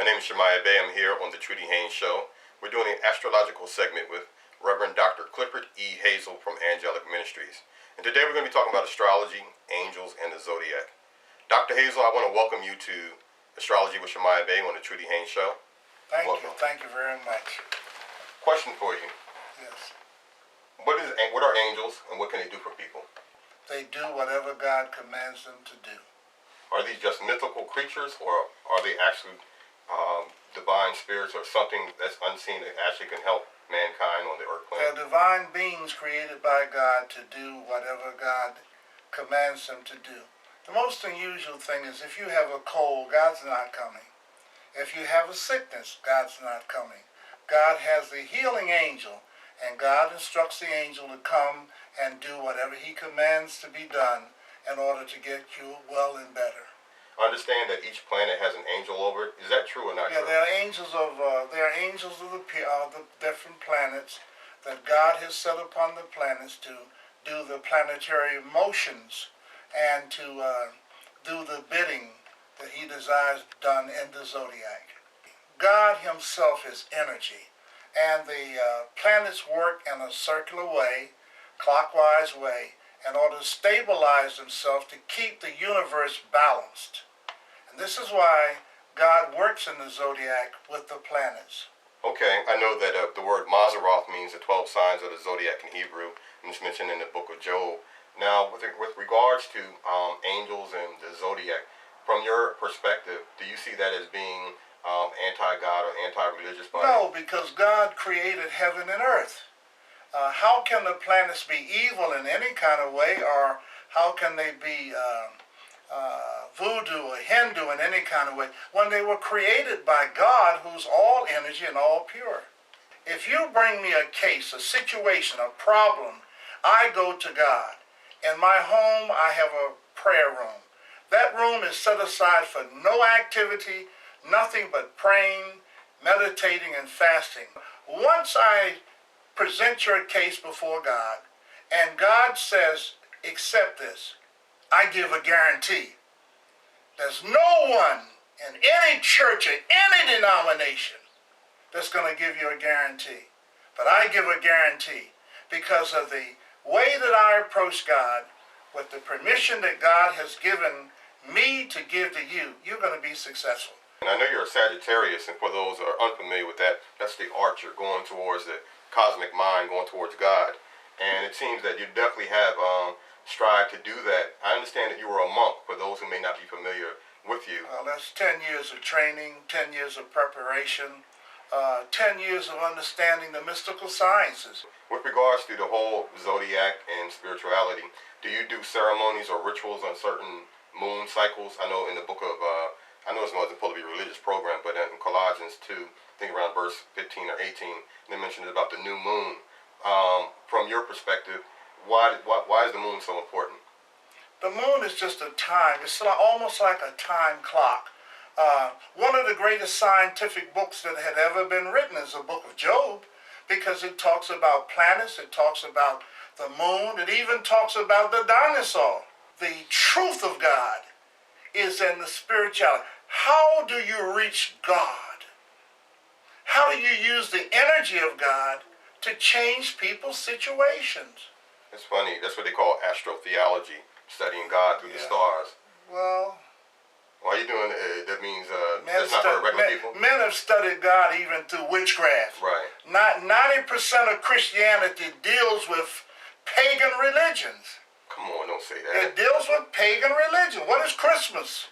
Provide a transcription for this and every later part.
name is Shema'yah Bey. I'm here on the Trudy Haynes Show. We're doing an astrological segment with Reverend Dr. Clifford E. Hazel from Angelic Ministries. And today we're going to be talking about astrology, angels, and the zodiac. Dr. Hazel, I want to welcome you to Astrology with Shema'yah Bey on the Trudy Haynes Show. Thank Welcome. you. Thank you very much. Question for you. Yes. What are angels and what can they do for people? They do whatever God commands them to do. Are these just mythical creatures, or are they actually divine spirits or something that's unseen that actually can help mankind on the earth plane? They're divine beings created by God to do whatever God commands them to do. The most unusual thing is if you have a cold, God's not coming. If you have a sickness, God's not coming. God has the healing angel, and God instructs the angel to come and do whatever he commands to be done in order to get you well and better. I understand that each planet has an angel over it. Is that true or not true? Yeah, there are angels of the different planets that God has set upon the planets to do the planetary motions and to do the bidding that he desires done in the zodiac. God himself is energy, and the planets work in a circular way, clockwise way, in order to stabilize themselves to keep the universe balanced. And this is why God works in the zodiac with the planets. Okay, I know that the word Maseroth means the 12 signs of the zodiac in Hebrew, and it's mentioned in the book of Job. Now, with regards to angels and the zodiac, from your perspective, do you see that as being anti-God or anti-religious? No, because God created heaven and earth. How can the planets be evil in any kind of way, or how can they be voodoo or Hindu in any kind of way, when they were created by God, who's all energy and all pure? If you bring me a case, a situation, a problem, I go to God. In my home, I have a prayer room. That room is set aside for no activity, nothing but praying, meditating, and fasting. Once I present your case before God, and God says, accept this, I give a guarantee. There's no one in any church or any denomination that's going to give you a guarantee. But I give a guarantee because of the way that I approach God, with the permission that God has given me to give to you, you're going to be successful. And I know you're a Sagittarius, and for those who are unfamiliar with that, that's the archer going towards the cosmic mind, going towards God. And it seems that you definitely have strived to do that. I understand that you were a monk, for those who may not be familiar with you. Well, that's 10 years of training, 10 years of preparation, 10 years of understanding the mystical sciences. With regards to the whole zodiac and spirituality, do you do ceremonies or rituals on certain moon cycles? I know in the book of, I know it's not supposed to be a religious program, but in Colossians 2, I think around verse 15 or 18, they mentioned about the new moon. From your perspective, why is the moon so important? The moon is just a time. It's almost like a time clock. One of the greatest scientific books that had ever been written is the book of Job, because it talks about planets, it talks about the moon, it even talks about the dinosaur. The truth of God is in the spirituality. How do you reach God? How do you use the energy of God to change people's situations? It's funny. That's what they call astrotheology, studying God through the stars. Well, why are you doing that? Means that's not for regular people? Men have studied God even through witchcraft. Right. 90% of Christianity deals with pagan religions. Come on, don't say that. It deals with pagan religion. What is Christmas?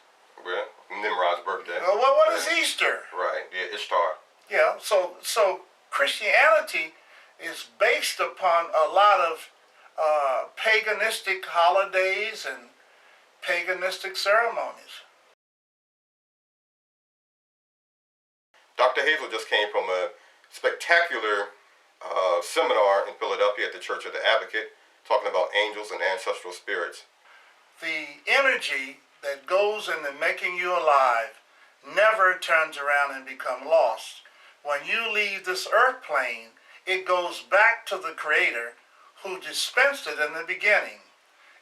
Well, Nimrod's birthday. Well, what is Easter? Right. Yeah, Ishtar. Yeah. So Christianity is based upon a lot of paganistic holidays and paganistic ceremonies. Dr. Hazel just came from a spectacular seminar in Philadelphia at the Church of the Advocate, talking about angels and ancestral spirits. The energy that goes into making you alive never turns around and becomes lost. When you leave this earth plane, it goes back to the Creator who dispensed it in the beginning.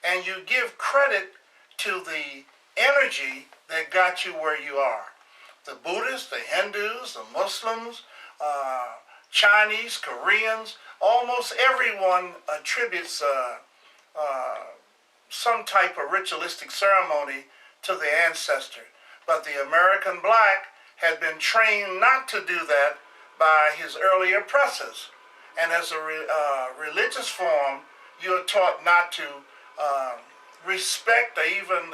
And you give credit to the energy that got you where you are. The Buddhists, the Hindus, the Muslims, Chinese, Koreans, almost everyone attributes some type of ritualistic ceremony to the ancestor. But the American black had been trained not to do that by his early oppressors. And as a religious form, you're taught not to respect or even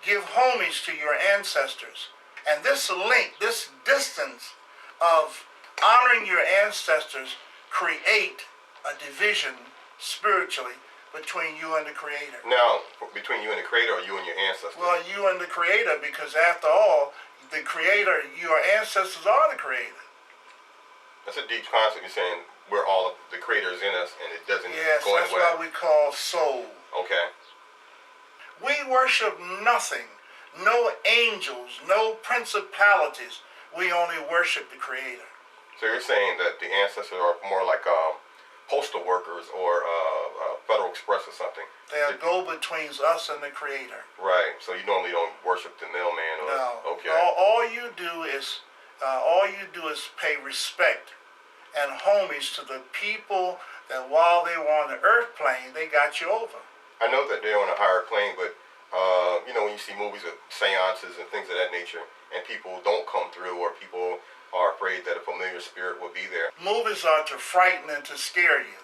give homage to your ancestors. And this link, this distance of honoring your ancestors create a division spiritually between you and the Creator. Now, between you and the Creator, or you and your ancestors? Well, you and the Creator, because after all, the Creator, your ancestors are the Creator. That's a deep concept. You're saying we're all, the Creator is in us, and it doesn't Yes, go that's away. why we call soul. Okay. We worship nothing, no angels, no principalities. We only worship the Creator. So you're saying that the ancestors are more like postal workers or Federal Express or something? They are go-betweens us and the Creator. Right. So you normally don't worship the mailman, or No. okay. All you do is pay respect and homage to the people that while they were on the earth plane, they got you over. I know that they're on a higher plane, but when you see movies of seances and things of that nature, and people don't come through, or people are afraid that a familiar spirit will be there. Movies are to frighten and to scare you.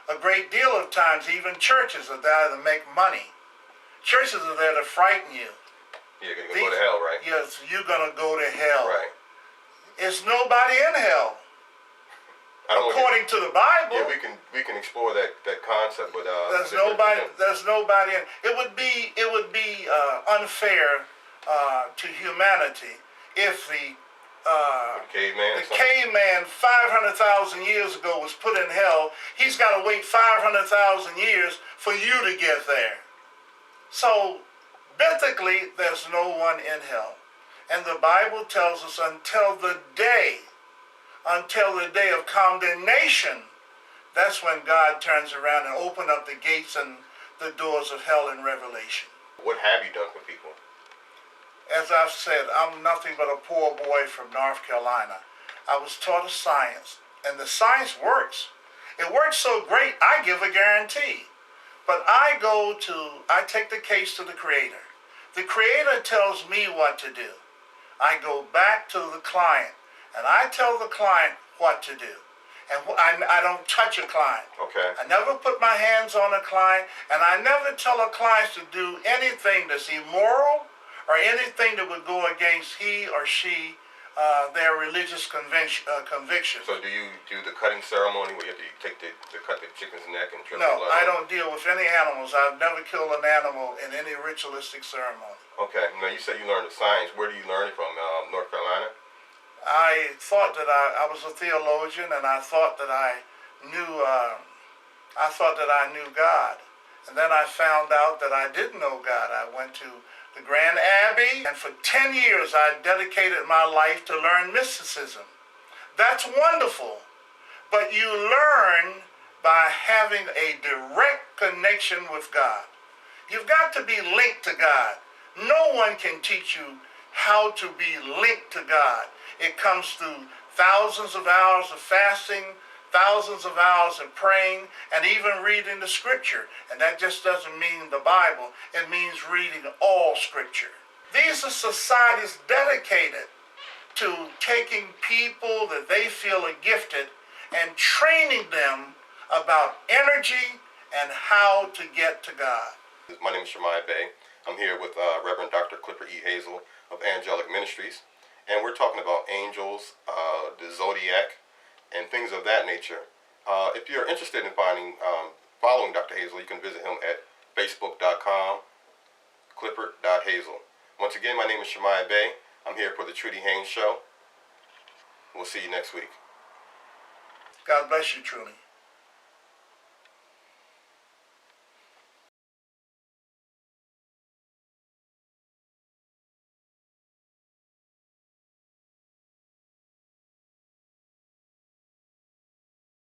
A great deal of times, even churches are there to make money. Churches are there to frighten you. Yeah, you're going to go to hell, right? Yes, you're going to go to hell. Right. It's nobody in hell. According to the Bible. Yeah, we can explore that concept, but there's nobody in. It would be unfair to humanity if the caveman 500,000 years ago was put in hell. He's got to wait 500,000 years for you to get there. So, biblically, there's no one in hell. And the Bible tells us until the day of condemnation, that's when God turns around and opens up the gates and the doors of hell in Revelation. What have you done for people? As I've said, I'm nothing but a poor boy from North Carolina. I was taught a science, and the science works. It works so great, I give a guarantee. But I take the case to the Creator. The Creator tells me what to do. I go back to the client, and I tell the client what to do. And I don't touch a client. Okay. I never put my hands on a client, and I never tell a client to do anything that's immoral or anything that would go against he or she, their religious conviction. So do you do the cutting ceremony where you have to cut the chicken's neck and trim the No, blood? I don't deal with any animals. I've never killed an animal in any ritualistic ceremony. Okay. Now, you said you learned the science. Where do you learn it from? North Carolina? I thought that I was a theologian, and I thought that I knew God. And then I found out that I didn't know God. I went to the Grand Abbey, and for 10 years I dedicated my life to learn mysticism. That's wonderful, but you learn by having a direct connection with God. You've got to be linked to God. No one can teach you how to be linked to God. It comes through thousands of hours of fasting, thousands of hours of praying, and even reading the Scripture. And that just doesn't mean the Bible. It means reading all Scripture. These are societies dedicated to taking people that they feel are gifted and training them about energy and how to get to God. My name is Shema'yah Bey. I'm here with Reverend Dr. Clifford E. Hazel of Angelic Ministries, and we're talking about angels, the zodiac, and things of that nature. If you're interested in following Dr. Hazel, you can visit him at facebook.com, clifford.hazel. Once again, my name is Shema'yah Bey. I'm here for the Trudy Haynes Show. We'll see you next week. God bless you, truly.